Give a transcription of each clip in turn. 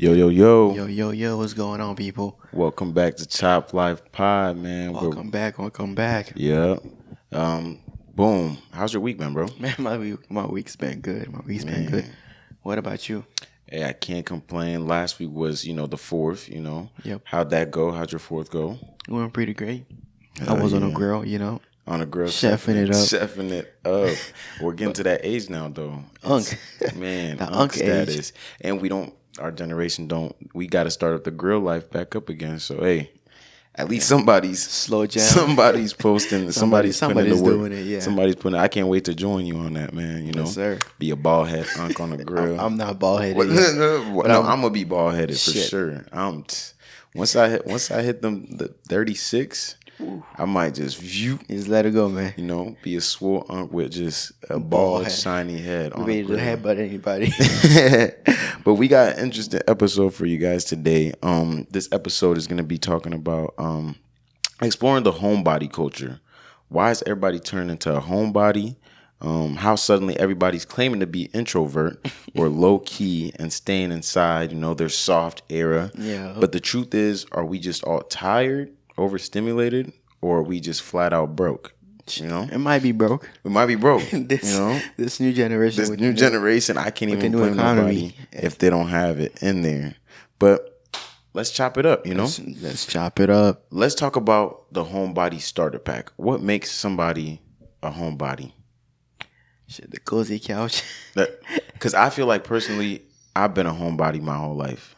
Yo, yo, yo. Yo, what's going on, people? Welcome back to Chop Life Pod, man. Welcome back. Yeah. Boom. How's your week been, bro? Man, my week's been good. Man. What about you? Hey, I can't complain. Last week was, the 4th, Yep. How'd that go? How'd your 4th go? It went pretty great. I was on a grill, On a grill. Chefing it up. Chefing it up. We're getting to that age now, though. Unk. Man, The unk unk status. And our generation we got to start up the grill life back up again. So, hey, at least somebody's Slow jam. Somebody's posting. Somebody's putting in the work. doing it. Yeah. Somebody's putting. I can't wait to join you on that, man. Yes, sir. Be a ball head unk on the grill. I'm not ball headed. No, I'm gonna be ball headed for sure. Once I hit the 36, I might just Just let it go, man. be a swole unk with just a bald shiny head on Ready the to grill. headbutt anybody. But we got an interesting episode for you guys today. This episode is going to be talking about exploring the homebody culture. Why is everybody turning into a homebody? How suddenly everybody's claiming to be introvert or low key and staying inside, their soft era. Yeah. But the truth is, are we just all tired, overstimulated, or are we just flat out broke? It might be broke. We might be broke. This new generation. This new generation, I can't even blame nobody if they don't have it in there. But let's chop it up, Let's chop it up. Let's talk about the homebody starter pack. What makes somebody a homebody? Shit, the cozy couch. Because I feel like personally, I've been a homebody my whole life.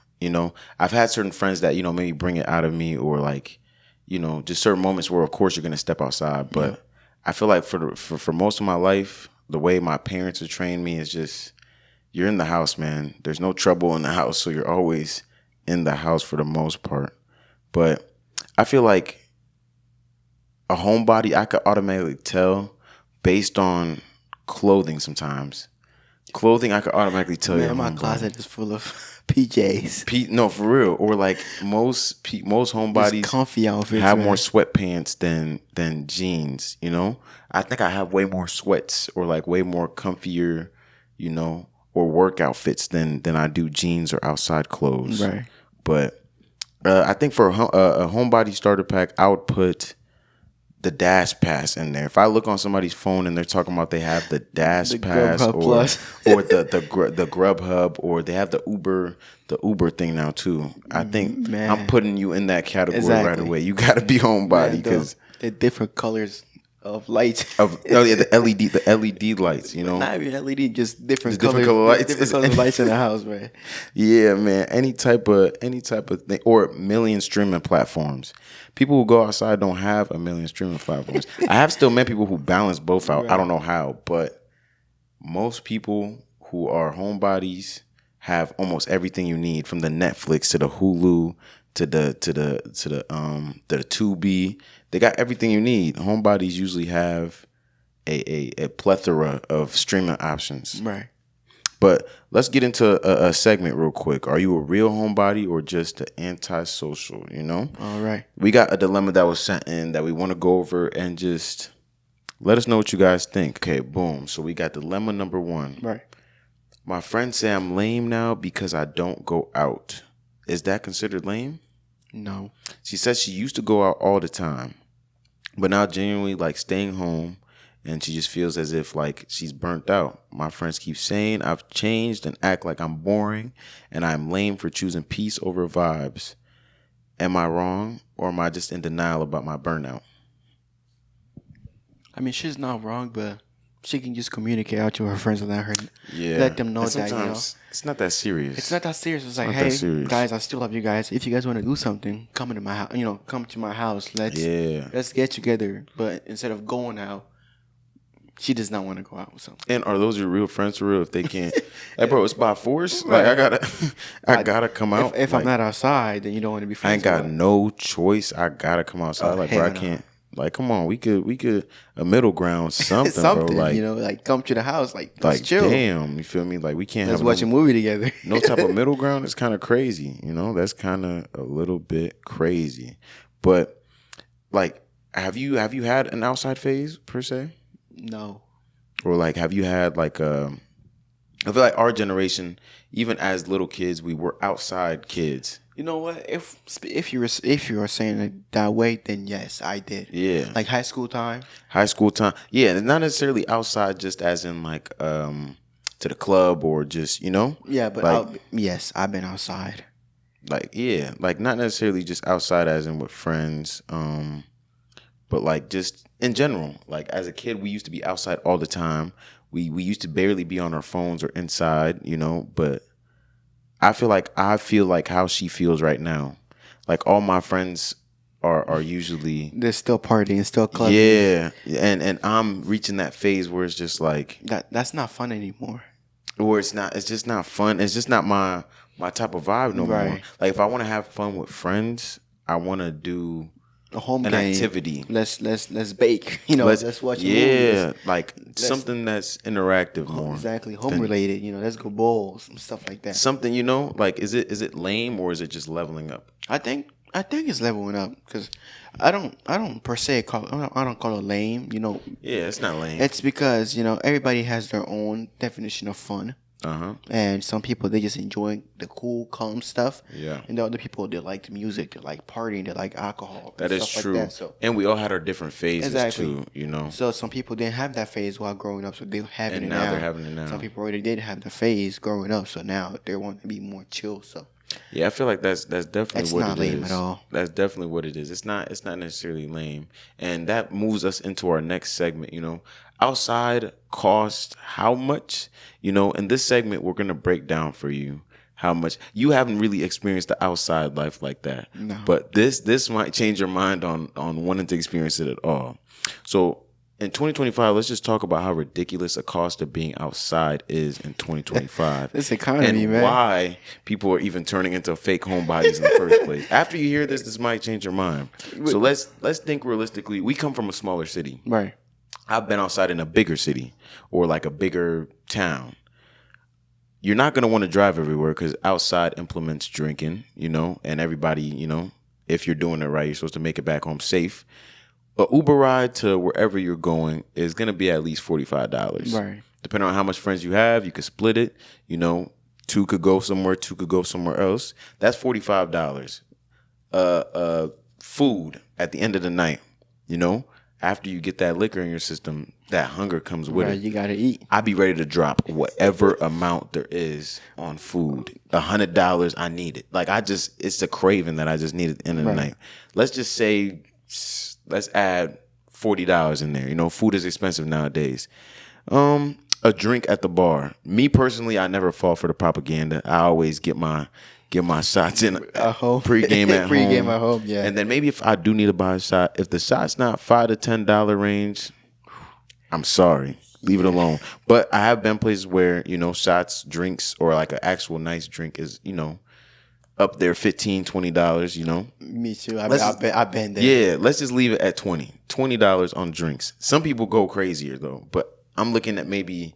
I've had certain friends that, maybe bring it out of me or like, just certain moments where, of course, you're going to step outside. But yeah. I feel like for most of my life, the way my parents have trained me is just, you're in the house, man. There's no trouble in the house. So you're always in the house for the most part. But I feel like a homebody, I could automatically tell based on clothing sometimes. Clothing, I could automatically tell you. My closet is full of PJs. No, for real. Or like most homebodies comfy outfits, have more sweatpants than jeans. I think I have way more sweats or like way more comfier, or work outfits than I do jeans or outside clothes. Right. But I think for a homebody starter pack, I would put the Dash Pass in there. If I look on somebody's phone and they're talking about they have the Dash Pass or the Grubhub, or they have the Uber thing now too. I think I'm putting you in that category right away. You got to be homebody because the different colors of lights. The LED lights. Not even LED, just different color lights. Different color lights in the house, man. Yeah, man. Any type of thing, or million streaming platforms. People who go outside don't have a million streaming platforms. I have still met people who balance both out. Right. I don't know how, but most people who are homebodies have almost everything you need, from the Netflix to the Hulu to the Tubi. They got everything you need. Homebodies usually have a plethora of streaming options. Right. But let's get into a segment real quick. Are you a real homebody or just an antisocial, All right. We got a dilemma that was sent in that we want to go over and just let us know what you guys think. Okay, boom. So we got dilemma number 1. Right. My friends say I'm lame now because I don't go out. Is that considered lame? No. She says she used to go out all the time, but now genuinely like staying home. And she just feels as if like she's burnt out. My friends keep saying I've changed and act like I'm boring and I'm lame for choosing peace over vibes. Am I wrong, or am I just in denial about my burnout? I mean, she's not wrong, but she can just communicate out to her friends and let let them know that, sometimes it's not that serious. It's not that serious. It's like, hey, guys, I still love you guys. If you guys want to do something, come into my house. Come to my house. Let's get together. But instead of going out, she does not want to go out with something. And are those your real friends for real? If they can't, like, bro, it's by force. Like, I gotta come out. If I'm not outside, then you don't want to be friends. I ain't got no choice. I gotta come outside. Like, bro, I can't. Like, come on, we could a middle ground, something, bro. Like, like come to the house, let's chill. Damn, you feel me? Like, we can't let's watch a movie together. No type of middle ground. It's kind of crazy, That's kind of a little bit crazy. But like, have you had an outside phase per se? No. Or like, have you had like I feel like our generation, even as little kids, we were outside kids. You know what? If you were saying it that way, then yes, I did. Yeah. Like high school time. High school time. Yeah, not necessarily outside, just as in like to the club or just, you know? Yeah, but like, yes, I've been outside. Like, yeah, like not necessarily just outside as in with friends, but like just in general. Like as a kid, we used to be outside all the time. We used to barely be on our phones or inside, you know, but I feel like how she feels right now. Like all my friends are usually they're still partying, still clubbing. Yeah, and I'm reaching that phase where it's just like that's not fun anymore. Or it's just not fun. It's just not my type of vibe no more. Like if I want to have fun with friends, I want to do a home an activity. Let's bake. You know, let's watch a movie. Like something that's interactive more. Exactly, home related. You know, let's go bowls and stuff like that. Something, you know, like is it lame or is it just leveling up? I think it's leveling up because I don't per se call it lame. You know. Yeah, it's not lame. It's because you know everybody has their own definition of fun. And some people, they just enjoy the cool, calm stuff. Yeah. And the other people, they like the music, they like partying, they like alcohol. That is true. Like that. So, and we all had our different phases too, you know. So some people didn't have that phase while growing up, so they're having it now. They're having it now. Some people already did have the phase growing up, so now they want to be more chill. So yeah, I feel like that's definitely it's what not it lame is. At all. That's definitely what it is. It's not necessarily lame, and that moves us into our next segment. You know, outside cost how much? You know, in this segment, we're gonna break down for you how much. You haven't really experienced the outside life like that, no. But this might change your mind on wanting to experience it at all. So. In 2025, let's just talk about how ridiculous a cost of being outside is in 2025. This economy, and man. Why people are even turning into fake homebodies in the first place. After you hear this might change your mind. So let's think realistically. We come from a smaller city. Right. I've been outside in a bigger city or like a bigger town. You're not going to want to drive everywhere because outside implements drinking, you know, and everybody, you know, if you're doing it right, you're supposed to make it back home safe. A Uber ride to wherever you're going is going to be at least $45. Right. Depending on how much friends you have, you could split it. You know, 2 could go somewhere, 2 could go somewhere else. That's $45. Food at the end of the night, you know, after you get that liquor in your system, that hunger comes with it. You got to eat. I'd be ready to drop whatever amount there is on food. $100, I need it. Like it's a craving that I just need at the end of the night. Let's just say... Let's add $40 in there. You know, food is expensive nowadays. A drink at the bar. Me personally, I never fall for the propaganda. I always get my shots in pre-game at home. Pre-game at home, yeah. And then maybe if I do need to buy a shot, if the shot's not $5 to $10 range, I'm sorry. Leave it alone. But I have been places where, you know, shots, drinks, or like an actual nice drink is, you know, up there $15, $20, you know. Me too. I've been there. Yeah, let's just leave it at $20 on drinks. Some people go crazier though, but I'm looking at maybe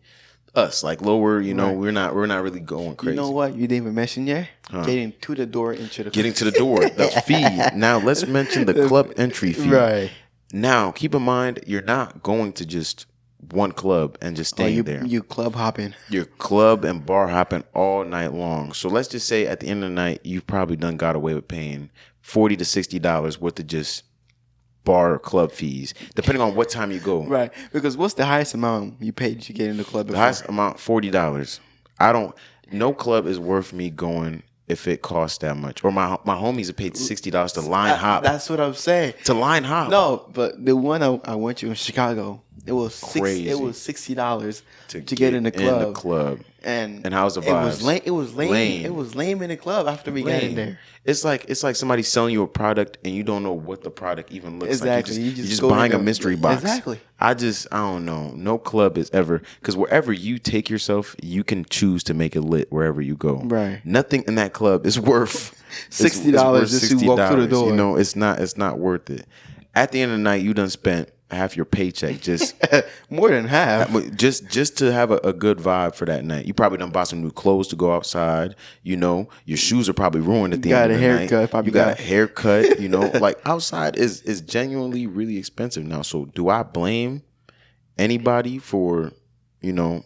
us, like lower, you know, we're not really going crazy. You know what you didn't even mention yet? Getting to the door into the Getting to the door, the fee. Now let's mention the club entry fee. Right. Now, keep in mind you're not going to just one club and just staying there. You club hopping. You're club and bar hopping all night long. So let's just say at the end of the night, you've probably done got away with paying $40 to $60 worth of just bar or club fees, depending on what time you go. Right. Because what's the highest amount you paid to get in the club? The highest amount, $40. No club is worth me going if it costs that much. Or my homies have paid $60 to line hop. That's what I'm saying. To line hop. No, but the one I went to in Chicago, it was crazy. It was $60 to get in the club. And how's the vibes? It was lame. It was lame in the club after we got in there. It's like somebody selling you a product and you don't know what the product even looks like. Exactly. You're just buying a mystery box. Exactly. I don't know. No club is ever, because wherever you take yourself, you can choose to make it lit wherever you go. Right. Nothing in that club is worth $60 just to walk through the door. You know, it's not worth it. At the end of the night, you done spent half your paycheck just more than half just to have a good vibe for that night. You probably done bought some new clothes to go outside. You know, your shoes are probably ruined at the end of the night. You got a haircut. You know, like outside is genuinely really expensive now. So do I blame anybody for, you know,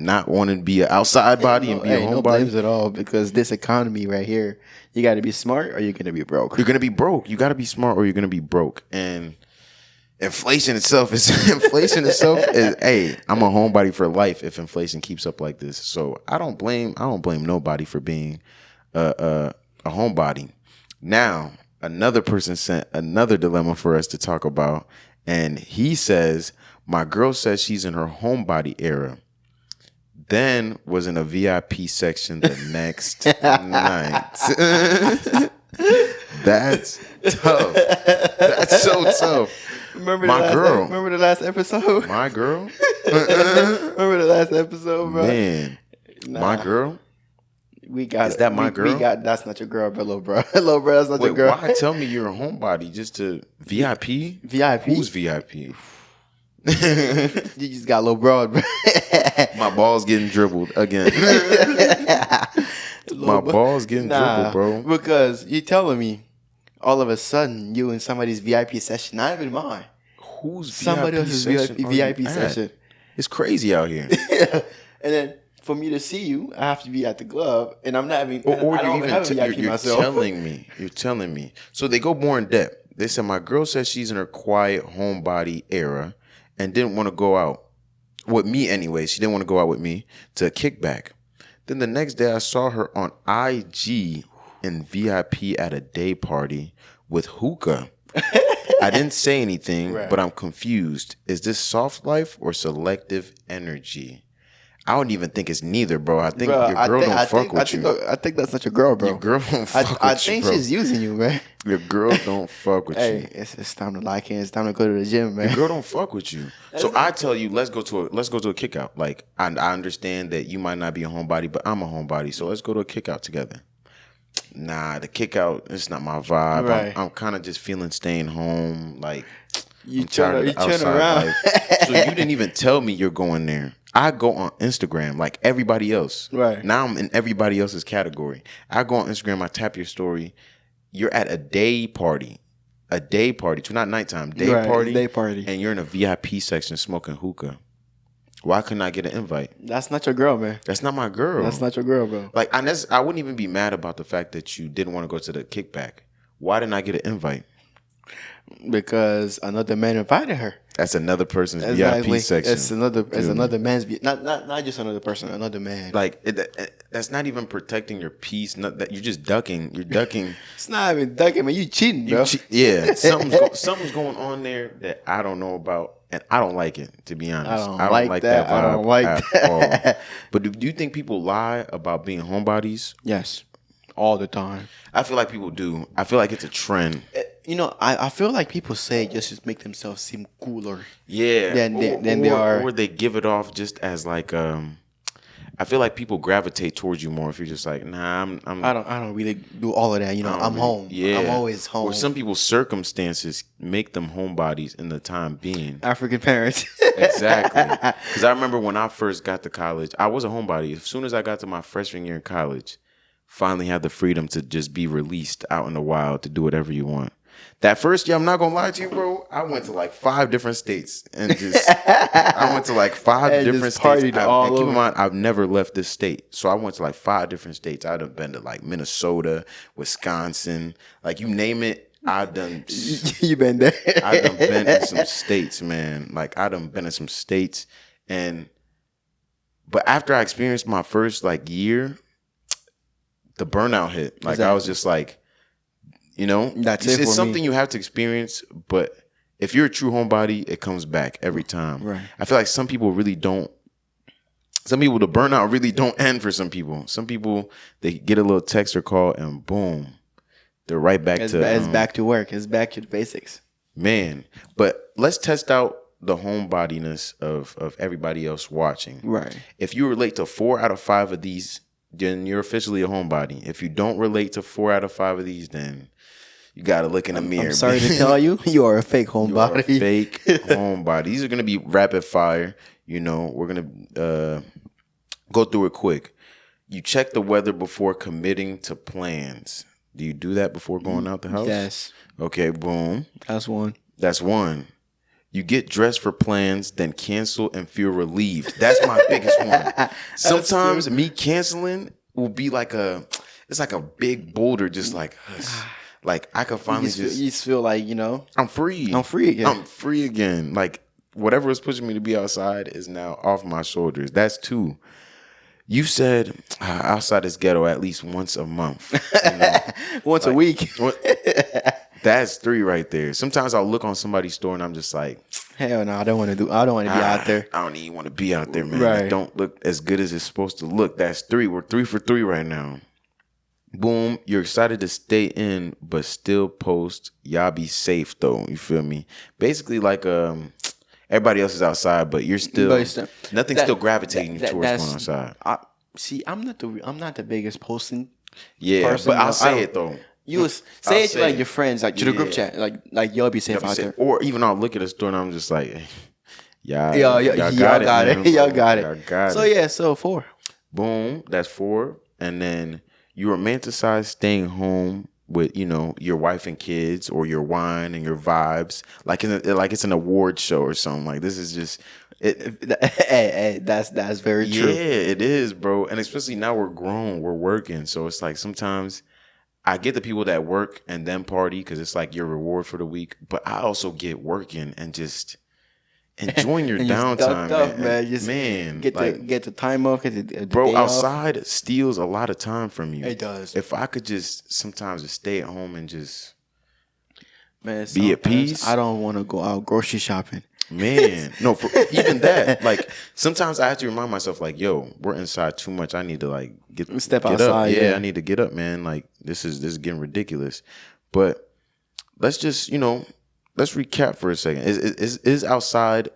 not wanting to be an outside body and be a homebody. No blames at all, because this economy right here, you got to be smart or you're going to be broke. You're going to be broke. You got to be smart or you're going to be broke. And inflation itself is, hey, I'm a homebody for life if inflation keeps up like this. So I don't blame nobody for being a homebody. Now, another person sent another dilemma for us to talk about. And he says, my girl says she's in her homebody era. Then was in a VIP section the next night. That's tough. That's so tough. Remember the last episode? My girl? Remember the last episode, bro? Man. My girl? Is that my girl? That's not your girl, bro. Hello, bro. That's not your girl. Why tell me you're a homebody just to VIP? VIP? Who's VIP? You just got low broad, bro. My ball's getting dribbled again. My ball's getting dribbled, bro. Because you telling me all of a sudden you in somebody's VIP session, not even mine. Who's somebody else's VIP session? It's crazy out here. And then for me to see you, I have to be at the club, and I'm not even. You're telling me. So they go more in depth. They said my girl says she's in her quiet homebody era and didn't want to go out with me anyway. She didn't want to go out with me to a kickback. Then the next day I saw her on IG in VIP at a day party with hookah. I didn't say anything, but I'm confused. Is this soft life or selective energy? I don't even think it's neither, bro. I think your girl don't fuck with you. I think that's not your girl, bro. Your girl don't fuck with you, I think she's using you, man. Your girl don't fuck with you. Hey, it's time to lock in. It's time to go to the gym, man. Your girl don't fuck with you. So I tell you, let's go to a kickout. Like I understand that you might not be a homebody, but I'm a homebody. So let's go to a kickout together. Nah, the kickout, it's not my vibe. Right. I'm kind of just feeling staying home. Like you turn around. Life. So you didn't even tell me you're going there. I go on Instagram like everybody else. Right. Now I'm in everybody else's category. I go on Instagram, I tap your story. You're at a day party. So not nighttime, day party. And you're in a VIP section smoking hookah. Why couldn't I get an invite? That's not your girl, man. That's not my girl. That's not your girl, bro. Like, I wouldn't even be mad about the fact that you didn't want to go to the kickback. Why didn't I get an invite? Because another man invited her. That's another person's VIP section. It's another man's not just another person, another man. Like that's not even protecting your peace. That you're just ducking. You're ducking. It's not even ducking, man. You cheating, bro. Yeah, something's going on there that I don't know about, and I don't like it. To be honest, I don't like that vibe. I don't like that. All. But do you think people lie about being homebodies? Yes, all the time. I feel like people do. I feel like it's a trend. You know, I feel like people say just to make themselves seem cooler. Yeah. Than they are. Or they give it off just as like I feel like people gravitate towards you more if you're just like, nah, I don't really do all of that. You know, I'm home. Yeah. I'm always home. Or some people's circumstances make them homebodies in the time being. African parents. Exactly. Because I remember when I first got to college, I was a homebody. As soon as I got to my freshman year in college, finally had the freedom to just be released out in the wild to do whatever you want. That first year, I'm not gonna lie to you, bro. I went to like 5 different states and just I went to like 5 different states. And keep in mind, I've never left this state, so I went to like 5 different states. I'd have been to like Minnesota, Wisconsin, like you name it. I've done. You been there? I done been in some states, man. Like I done been in some states, but after I experienced my first like year, the burnout hit. Like I was just like. You know, it's something you have to experience, but if you're a true homebody, it comes back every time. Right. I feel like some people, the burnout really don't end for some people. Some people, they get a little text or call and boom, they're right back it's to... It's back to work. It's back to the basics. Man, but let's test out the homebodiness of everybody else watching. Right. If you relate to 4 out of 5 of these, then you're officially a homebody. If you don't relate to 4 out of 5 of these, then... You got to look in the mirror. I'm sorry to tell you, you are a fake homebody. You are a fake homebody. These are going to be rapid fire. You know, we're going to go through it quick. You check the weather before committing to plans. Do you do that before going out the house? Yes. Okay, boom. That's one. That's one. You get dressed for plans, then cancel and feel relieved. That's my biggest one. Sometimes me canceling will be like it's like a big boulder, just like, like I can finally you just feel like, I'm free. I'm free again. I'm free again. Like whatever was pushing me to be outside is now off my shoulders. That's 2. You said outside is ghetto at least once a month. Once a week. That's 3 right there. Sometimes I'll look on somebody's store and I'm just like, hell no, I don't want to be out there. I don't even want to be out there, man. Right. It don't look as good as it's supposed to look. That's 3. We're 3 for 3 right now. Boom. You're excited to stay in, but still post. Y'all be safe though. You feel me? Basically like everybody else is outside, but you're nothing's still gravitating you towards going outside. I'm not the biggest posting. Yeah, person, but I'll say it though. You say it to like your friends, like to the group chat, like y'all be safe out there. Or even I'll look at a store and I'm just like, hey, y'all got it. Man, y'all got it. So yeah, so 4. Boom, that's 4. And then you romanticize staying home with your wife and kids, or your wine and your vibes, like it's an award show or something. Like this is just Hey, that's very true. Yeah, it is, bro. And especially now we're grown, we're working, so it's like sometimes I get the people that work and then party because it's like your reward for the week. But I also get working and just enjoying your downtime, man. Get the time off. Get the bro, day outside off. Steals a lot of time from you. It does. If I could just sometimes just stay at home and just be at peace. I don't want to go out grocery shopping. Man, no, even that. Like sometimes I have to remind myself, like, yo, we're inside too much. I need to like get outside. Up. Yeah, I need to get up, man. Like this is getting ridiculous. But let's just let's recap for a second. Is outside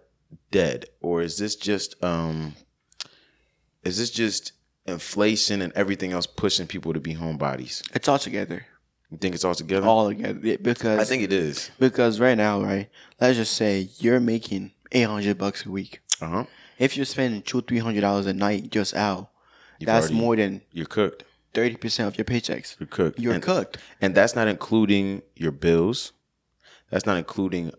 dead, or is this just inflation and everything else pushing people to be homebodies? It's all together. You think it's all together? All together, because I think it is. Because right now, right? Let's just say you're making $800 a week. If you're spending $200-$300 a night just out, that's more than you're cooked. 30% of your paychecks. You're cooked. You're cooked, and that's not including your bills. That's not including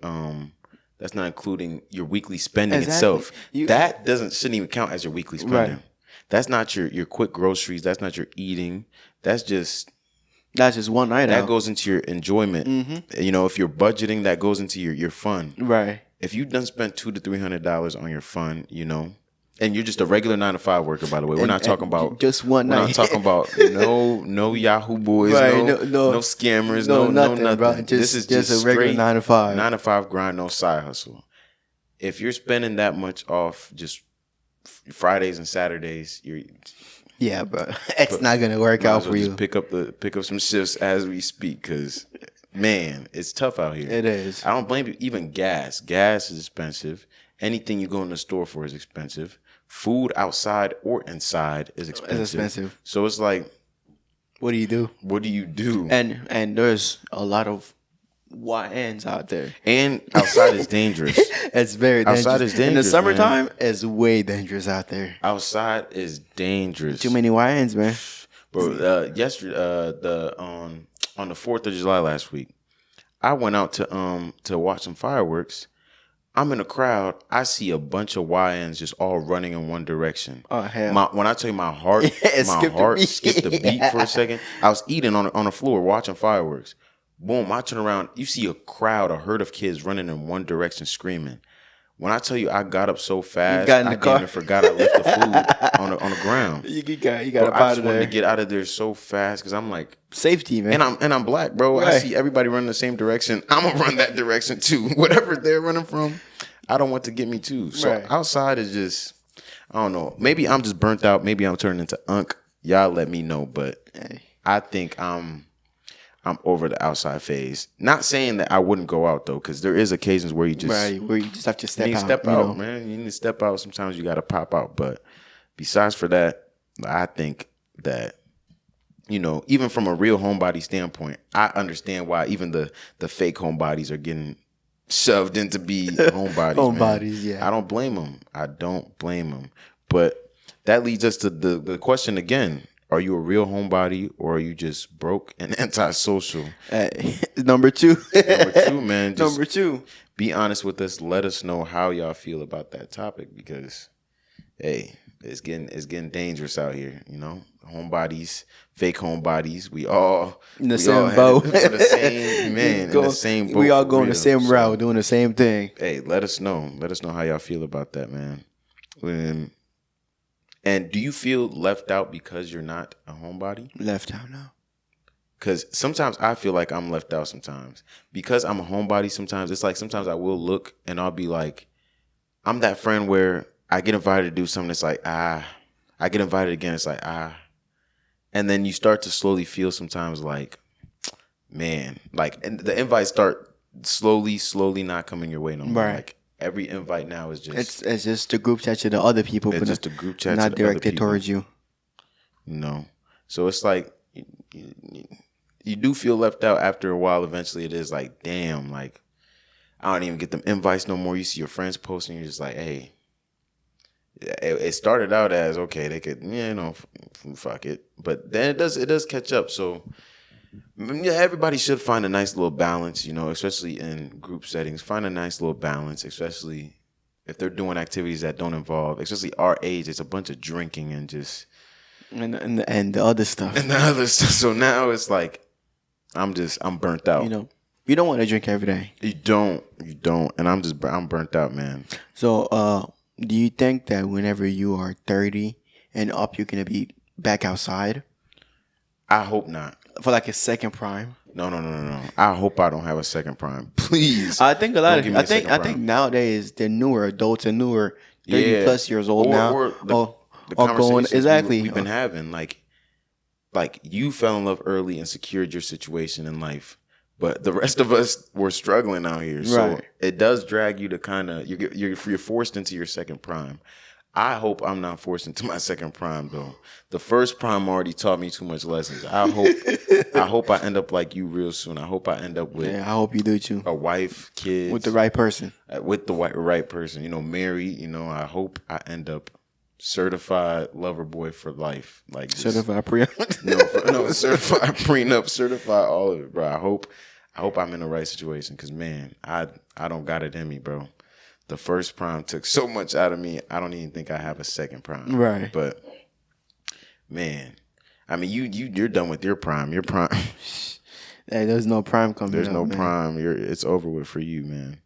your weekly spending itself. That shouldn't even count as your weekly spending. Right. That's not your quick groceries. That's not your eating. That's just one night out. That goes into your enjoyment. Mm-hmm. If you're budgeting, that goes into your fun. Right. If you done spent $200 to $300 on your fun, and you're just a regular 9-to-5 worker, by the way. We're not talking about just one night. We're not talking about no Yahoo boys, right, no scammers, no nothing. Bro. This is just a regular 9-to-5. 9-to-5 grind, no side hustle. If you're spending that much off just Fridays and Saturdays, yeah, bro, it's not gonna work out for you. Just pick up some shifts as we speak, because man, it's tough out here. It is. I don't blame you. Even gas is expensive. Anything you go in the store for is expensive. Food outside or inside is expensive. So it's like, what do you do? What do you do? And there's a lot of YNs out there. And outside is dangerous. It's very dangerous. Outside is dangerous. In the summertime, it's way dangerous out there. Outside is dangerous. Too many YNs, man. Bro, yesterday, on the 4th of July last week, I went out to watch some fireworks. I'm in a crowd. I see a bunch of YNs just all running in one direction. Oh hell! When I tell you my heart skipped the beat for a second. I was eating on the floor watching fireworks. Boom! I turn around. You see a herd of kids running in one direction, screaming. When I tell you, I got up so fast, I even forgot I left the food on the ground. You got up out of there. I just wanted to get out of there so fast because I'm like safety, man. And I'm black, bro. Right. I see everybody running the same direction. I'm gonna run that direction too. Whatever they're running from, I don't want to get me too. So outside is just, I don't know. Maybe I'm just burnt out. Maybe I'm turning into unk. Y'all let me know. But I think I'm over the outside phase. Not saying that I wouldn't go out though, because there is occasions where you just have to step out. Step out, man. You need to step out. Sometimes you got to pop out. But besides for that, I think that even from a real homebody standpoint, I understand why even the fake homebodies are getting shoved into be homebodies. Yeah. I don't blame them. But that leads us to the question again. Are you a real homebody, or are you just broke and antisocial? Number two. Number two, man. Number two. Be honest with us. Let us know how y'all feel about that topic, because, hey, it's getting dangerous out here. You know, homebodies, fake homebodies. We all in the same boat. The same man in the same boat. We all going the same route, doing the same thing. Hey, let us know. Let us know how y'all feel about that, man. And do you feel left out because you're not a homebody? Left out now. Because sometimes I feel like I'm left out sometimes. Because I'm a homebody sometimes, it's like sometimes I will look and I'll be like, I'm that friend where I get invited to do something, it's like, I get invited again, it's like, And then you start to slowly feel sometimes like, man, like, and the invites start slowly not coming your way no more. Right. Like, every invite now is just... It's just the group chat to the other people. It's but just a group chat not directed towards you. No. So it's like, you do feel left out after a while. Eventually it is like, damn, like, I don't even get them invites no more. You see your friends posting, you're just like, hey. It started out as, okay, they could, fuck it. But then it does catch up. So... yeah, everybody should find a nice little balance, especially in group settings. Find a nice little balance, especially if they're doing activities that don't involve, especially our age, it's a bunch of drinking and just... And the other stuff. And the other stuff. So now it's like, I'm burnt out. You don't want to drink every day. You don't. And I'm burnt out, man. So, do you think that whenever you are 30 and up, you're going to be back outside? I hope not. For like a second prime? No. I hope I don't have a second prime. Please. I think I think nowadays the newer adults and newer 30 plus years old the going exactly. We've been having like you fell in love early and secured your situation in life, but the rest of us were struggling out here. So it does drag you to kind of you're forced into your second prime. I hope I'm not forced into my second prime though. The first prime already taught me too much lessons. I hope I end up like you real soon. I hope I end up with... I hope you do too. A wife, kids. With the right person. With the right person. Married. I hope I end up certified lover boy for life. Like certified prenup. Certified prenup, certified all of it, bro. I hope I'm in the right situation because, man, I don't got it in me, bro. The first prime took so much out of me. I don't even think I have a second prime. Right. But, man, I mean, you're done with your prime. Your prime. Hey, there's no prime coming. There's no prime. It's over with for you, man.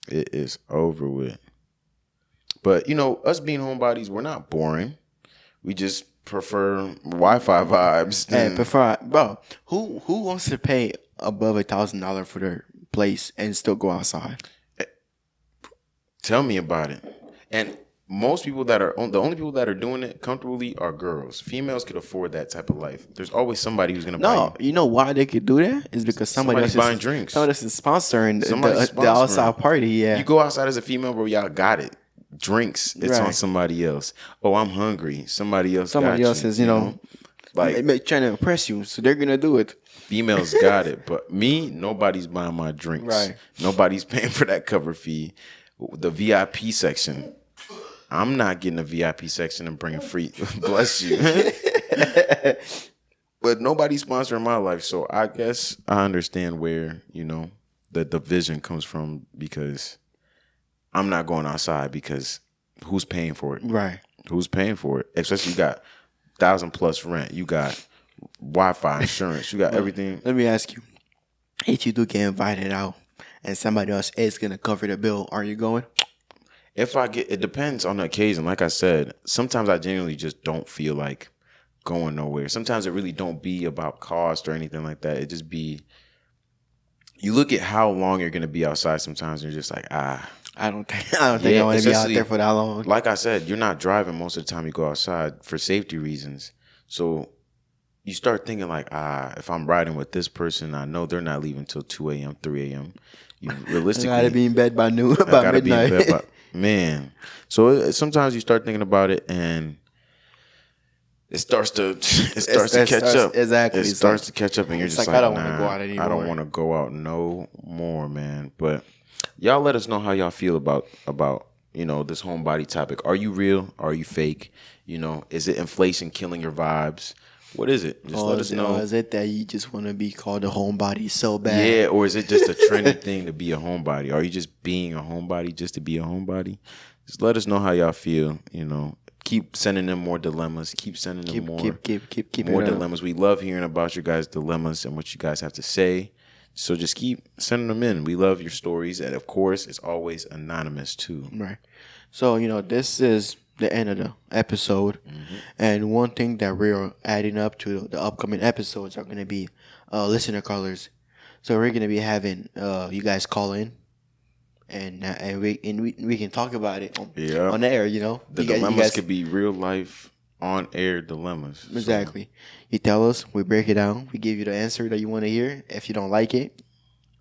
It is over with. But, us being homebodies, we're not boring. We just prefer Wi-Fi vibes. Bro, who wants to pay above $1,000 for their place and still go outside? Tell me about it. And most people the only people that are doing it comfortably are girls. Females could afford that type of life. There's always somebody who's gonna buy. No, you know why they could do that? Is because somebody else buying drinks. Somebody else is sponsoring the outside party. Yeah, you go outside as a female, bro. Y'all got it. Drinks. It's on somebody else. Oh, I'm hungry. Somebody else is like trying to impress you, so they're gonna do it. Females got it, but me, nobody's buying my drinks. Right. Nobody's paying for that cover fee. The VIP section. I'm not getting a VIP section and bringing free. Bless you. But nobody's sponsoring my life, so I guess I understand where, the vision comes from, because I'm not going outside because who's paying for it? Right. Who's paying for it? Especially you got 1,000+ rent. You got Wi-Fi insurance. You got everything. Let me ask you. If you do get invited out and somebody else is going to cover the bill, are you going? It depends on the occasion. Like I said, sometimes I genuinely just don't feel like going nowhere. Sometimes it really don't be about cost or anything like that. It just be, you look at how long you're going to be outside sometimes and you're just like, I don't think I want to be out there for that long. Like I said, you're not driving most of the time you go outside for safety reasons. So you start thinking like, if I'm riding with this person, I know they're not leaving till 2 a.m., 3 a.m. Realistically, I got to be in bed by noon, by midnight. Man. So sometimes you start thinking about it and it starts to catch up. Exactly. It starts to catch up and you're just like, I don't want to go out anymore. I don't want to go out no more, man. But y'all let us know how y'all feel about this homebody topic. Are you real? Are you fake? Is it inflation killing your vibes? What is it? Just let us know. Is it that you just want to be called a homebody so bad? Yeah, or is it just a trendy thing to be a homebody? Are you just being a homebody just to be a homebody? Just let us know how y'all feel. Keep sending them more dilemmas. Keep sending them more dilemmas. We love hearing about your guys' dilemmas and what you guys have to say. So just keep sending them in. We love your stories, and of course, it's always anonymous too. Right. So this is the end of the episode, and one thing that we're adding up to the upcoming episodes are going to be listener callers. So we're going to be having you guys call in, and we can talk about it on the air. The dilemmas could be real life on air dilemmas. Exactly. So. You tell us, we break it down, we give you the answer that you want to hear. If you don't like it,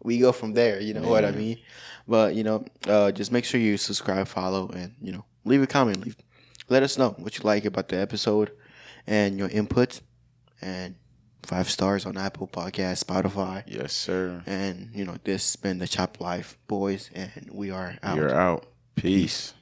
we go from there. You know what I mean? But just make sure you subscribe, follow, and leave a comment. Let us know what you like about the episode and your input. And 5 stars on Apple Podcasts, Spotify. Yes, sir. And this has been the Chop Life Boys, and we are out. You're out. Peace.